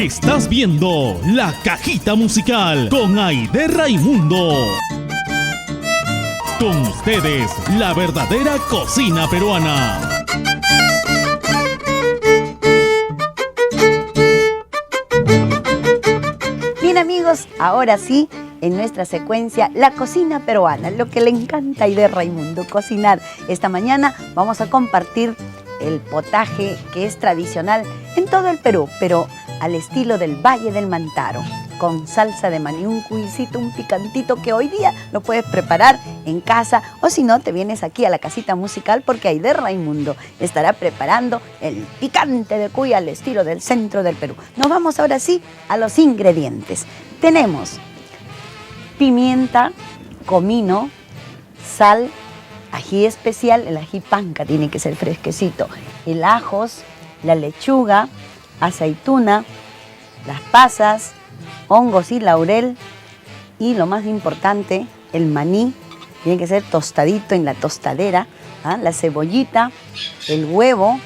Estás viendo La Cajita Musical con Aide Raimundo. Con ustedes, la verdadera cocina peruana. Bien amigos, ahora sí, en nuestra secuencia, la cocina peruana, lo que le encanta a Aide Raimundo, cocinar. Esta mañana vamos a compartir el potaje que es tradicional en todo el Perú, pero al estilo del Valle del Mantaro, con salsa de maní, un cuisito, un picantito que hoy día lo puedes preparar en casa, o si no, te vienes aquí a la casita musical porque Aide Raimundo estará preparando el picante de cuy al estilo del centro del Perú. Nos vamos ahora sí a los ingredientes. Tenemos pimienta, comino, sal, ají especial, el ají panca tiene que ser fresquecito, el ajos, la lechuga, aceituna, las pasas, hongos y laurel, y lo más importante, el maní, tiene que ser tostadito en la tostadera, ¿ah? La cebollita, el huevo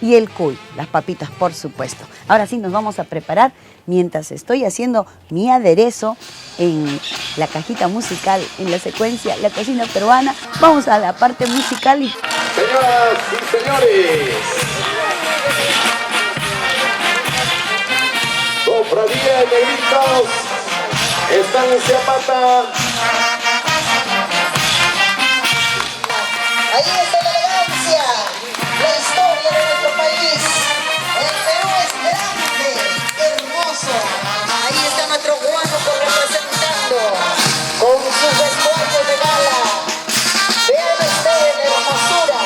y el cuy, las papitas por supuesto. Ahora sí nos vamos a preparar mientras estoy haciendo mi aderezo en la cajita musical, en la secuencia La Cocina Peruana. Vamos a la parte musical y... Señoras y señores, Cofradía de Negritos, están en Zapata. Ahí está la elegancia, la historia de nuestro país. El Perú es grande, hermoso. Ahí está nuestro Huánuco representando con sus vestuarios de gala. Vean ustedes la hermosura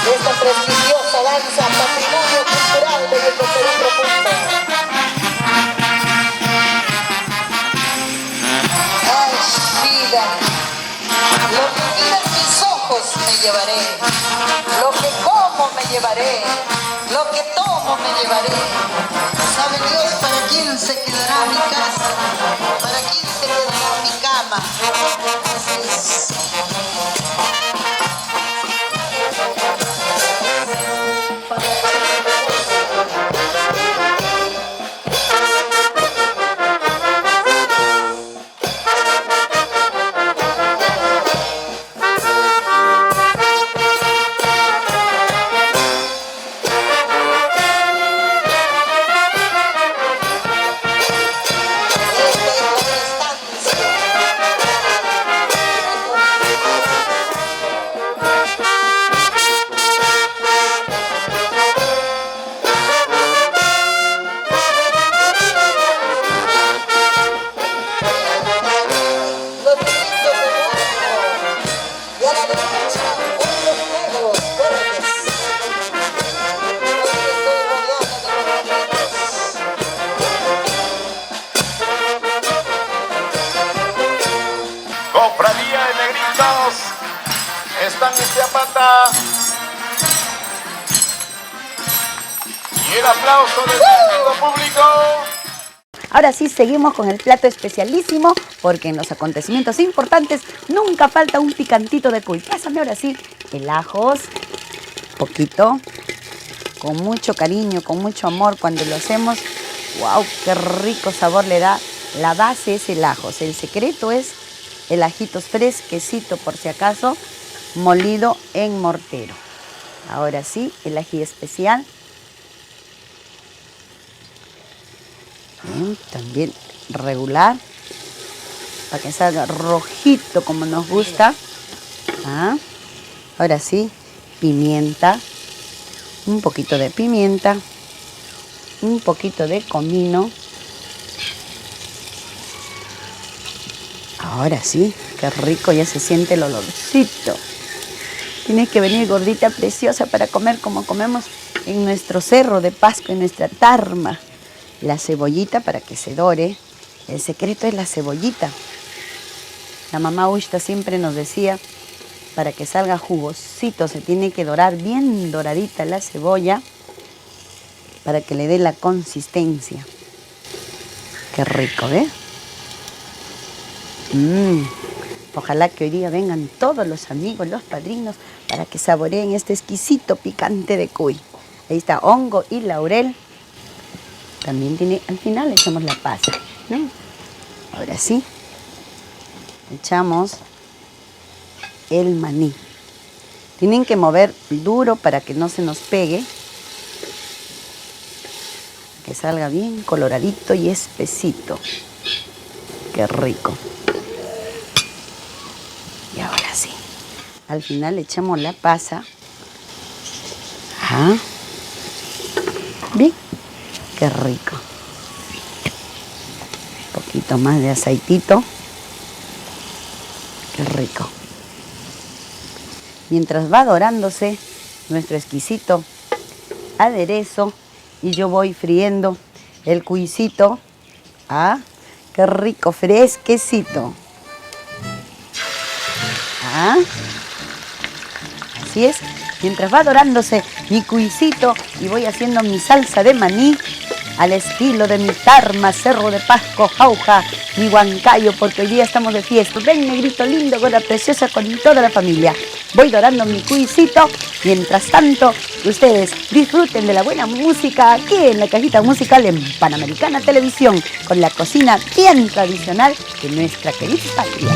de esta prestigiosa danza, patrimonio cultural de nuestro Perú profundo. Ay, vida, lo que miran mis ojos me llevaré, lo que como me llevaré, lo que tomo me llevaré. ¿Sabe Dios para quién se quedará mi casa? ¿Para quién se quedará mi cama? Así es. Cofradía de Negritos, están en Zapata. Y el aplauso del público. Ahora sí, seguimos con el plato especialísimo, porque en los acontecimientos importantes nunca falta un picantito de cuy. Pásame ahora sí el ajos, poquito, con mucho cariño, con mucho amor cuando lo hacemos. ¡Wow! ¡Qué rico sabor le da! La base es el ajos, el secreto es el ajitos fresquecito, por si acaso, molido en mortero. Ahora sí, el ají especial. Bien, también regular, para que salga rojito como nos gusta. ¿Ah? Ahora sí, pimienta, un poquito de pimienta, un poquito de comino. Ahora sí, qué rico, ya se siente el olorcito. Tienes que venir, gordita preciosa, para comer como comemos en nuestro cerro de Pasco, en nuestra tarma. La cebollita para que se dore. El secreto es la cebollita. La mamá Ushta siempre nos decía, para que salga jugosito, se tiene que dorar bien doradita la cebolla para que le dé la consistencia. Qué rico, ¿eh? Ojalá que hoy día vengan todos los amigos, los padrinos, para que saboreen este exquisito picante de cuy. Ahí está hongo y laurel. También tiene, al final echamos la pasa, ¿no? Ahora sí, echamos el maní. Tienen que mover duro para que no se nos pegue, que salga bien coloradito y espesito. Qué rico. Y ahora sí, al final echamos la pasa. Ajá. Bien, qué rico. Un poquito más de aceitito. Qué rico. Mientras va dorándose nuestro exquisito aderezo y yo voy friendo el cuisito. Ah, qué rico, fresquecito. Ah, así es. Mientras va dorándose mi cuisito y voy haciendo mi salsa de maní al estilo de mi Tarma, Cerro de Pasco, Jauja, mi Huancayo, porque hoy día estamos de fiesta. Ven, negrito lindo, gorda preciosa, con toda la familia. Voy dorando mi cuisito. Mientras tanto, ustedes disfruten de la buena música aquí en la cajita musical en Panamericana Televisión, con la cocina bien tradicional de nuestra querida patria.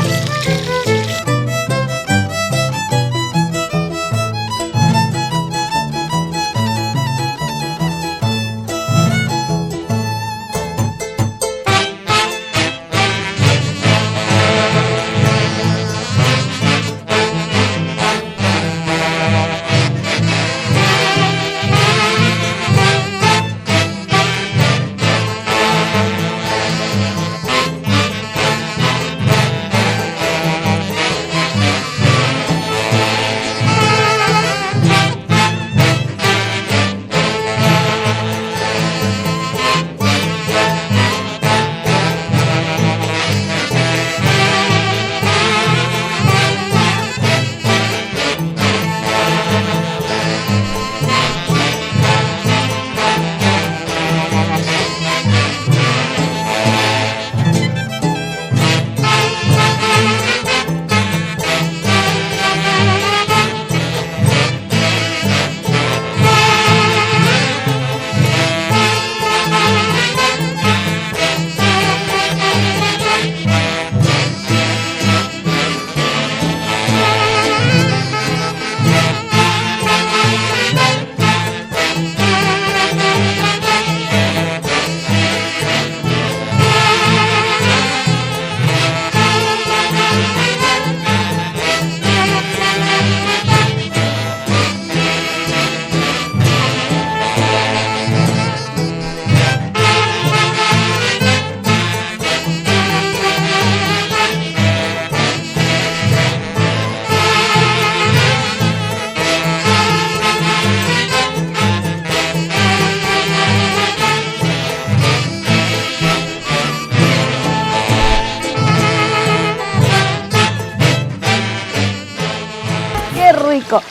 rico.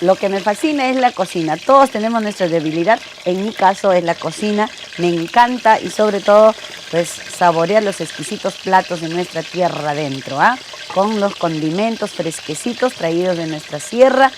Lo que me fascina es la cocina. Todos tenemos nuestra debilidad. En mi caso es la cocina. Me encanta y sobre todo pues saborear los exquisitos platos de nuestra tierra adentro, ¿ah? Con los condimentos fresquecitos traídos de nuestra sierra,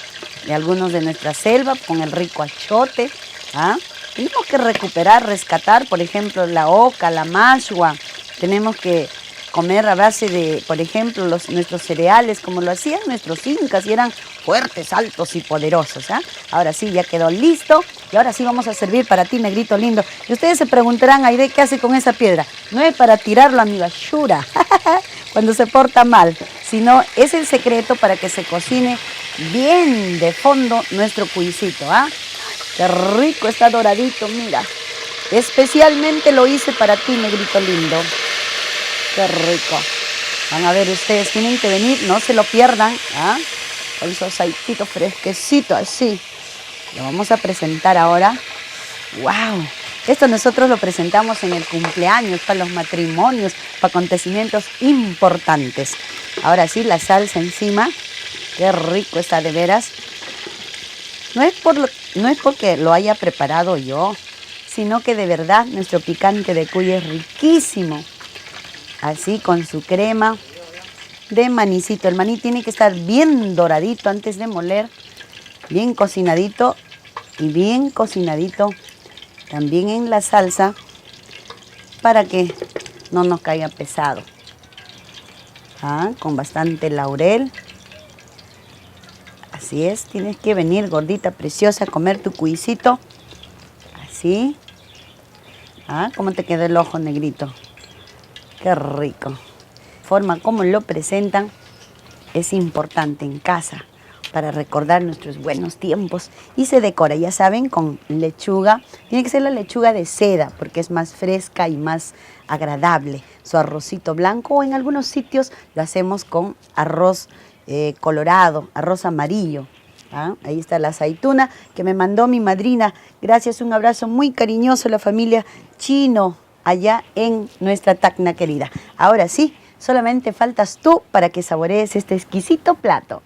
de algunos de nuestra selva, con el rico achote, ¿ah? Tenemos que recuperar, rescatar, por ejemplo, la oca, la mashua. Tenemos que comer a base de, por ejemplo, nuestros cereales, como lo hacían nuestros incas, y eran fuertes, altos y poderosos, ¿ah? Ahora sí, ya quedó listo, y ahora sí vamos a servir para ti, negrito lindo. Y ustedes se preguntarán, Aide, ¿qué hace con esa piedra? No es para tirarlo a mi basura, cuando se porta mal, sino es el secreto para que se cocine bien de fondo nuestro cuisito, ¿ah? Qué rico, está doradito, mira. Especialmente lo hice para ti, negrito lindo. Qué rico. Van a ver ustedes, tienen que venir, no se lo pierdan, ¿ah? Con su aceitito fresquecito, así. Lo vamos a presentar ahora. ¡Wow! Esto nosotros lo presentamos en el cumpleaños, para los matrimonios, para acontecimientos importantes. Ahora sí, la salsa encima. Qué rico está, de veras. No es porque lo haya preparado yo, sino que de verdad nuestro picante de cuy es riquísimo. Así, con su crema de manicito. El maní tiene que estar bien doradito antes de moler, bien cocinadito y bien cocinadito también en la salsa para que no nos caiga pesado. Con bastante laurel. Así es, tienes que venir, gordita preciosa, a comer tu cuisito. Así. ¿Cómo te quedó el ojo, negrito? Qué rico. Forma como lo presentan es importante en casa para recordar nuestros buenos tiempos. Y se decora, ya saben, con lechuga. Tiene que ser la lechuga de seda porque es más fresca y más agradable. Su arrocito blanco, o en algunos sitios lo hacemos con arroz colorado, arroz amarillo. Ahí está la aceituna que me mandó mi madrina. Gracias, un abrazo muy cariñoso a la familia Chino allá en nuestra Tacna querida. Ahora sí, solamente faltas tú para que saborees este exquisito plato.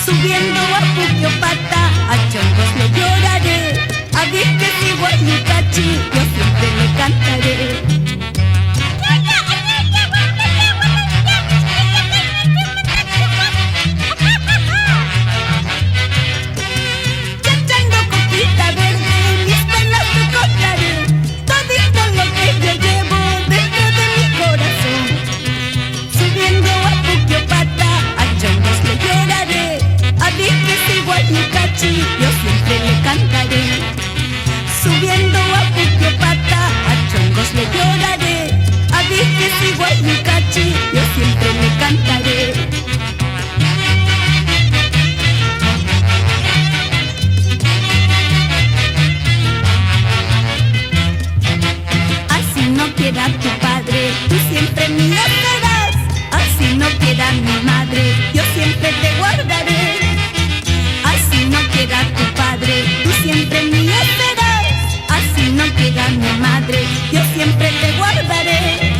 Subiendo a Puquiopata, a chongos le lloraré. A Vizquesi, Guayucachi, yo siempre le cantaré. Chachando coquita verde, mis penas te contaré. Todito lo que yo llevo dentro de mi corazón. Subiendo a Puquiopata, a chongos le lloraré. A Vizquesi, Guayucachi, yo siempre le cantaré. Subiendo a Puquiopata, a chongos le lloraré. A Vizquesi, Guayucachi, yo siempre le cantaré. Así no quiera tu padre, tú siempre mío serás. Así no quiera mi madre, yo siempre te guardaré. Así no quiera tu padre, tú siempre mío serás. Así no quiera mi madre, yo siempre te guardaré.